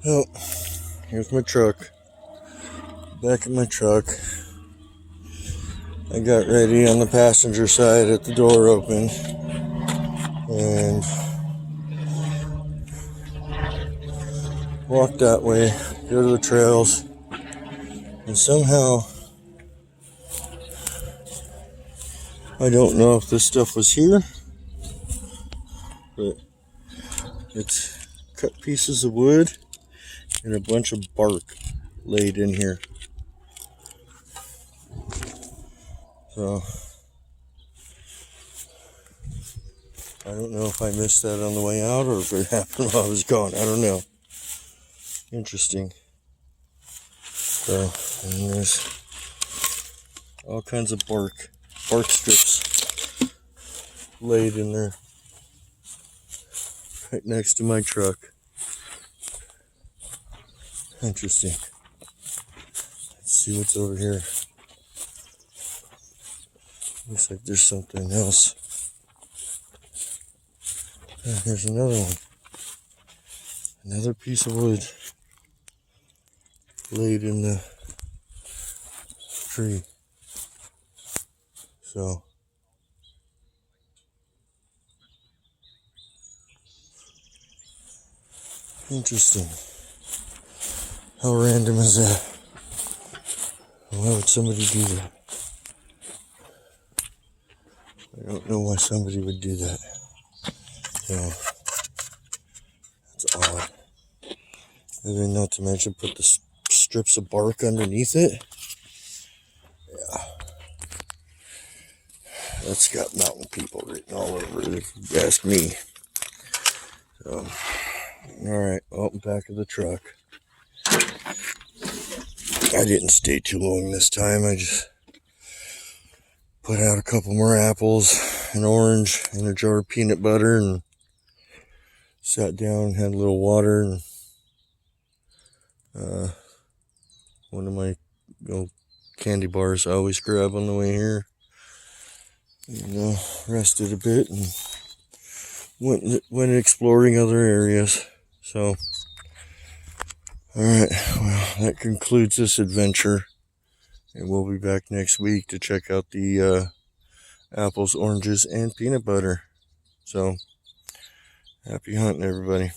Well, here's my truck. Back in my truck. I got ready on the passenger side at the door open. And walked that way, go to the trails. And somehow, I don't know if this stuff was here, but it's cut pieces of wood and a bunch of bark laid in here. So I don't know if I missed that on the way out or if it happened while I was gone. I don't know. Interesting. So, and there's all kinds of bark strips laid in there right next to my truck. Interesting. Let's see what's over here. Looks like there's something else. Here's another one. Another piece of wood laid in the tree. So interesting. How random is that? Why would somebody do that? I don't know why somebody would do that. So that's odd. And then not to mention put the strips of bark underneath it. Yeah. That's got mountain people written all over it, if you ask me. So, alright, well, back of the truck. I didn't stay too long this time. I just put out a couple more apples, an orange, and a jar of peanut butter, and sat down, had a little water, and one of my candy bars I always grab on the way here. And rested a bit and went exploring other areas. So, alright, well, that concludes this adventure. And we'll be back next week to check out the apples, oranges, and peanut butter. So, happy hunting, everybody.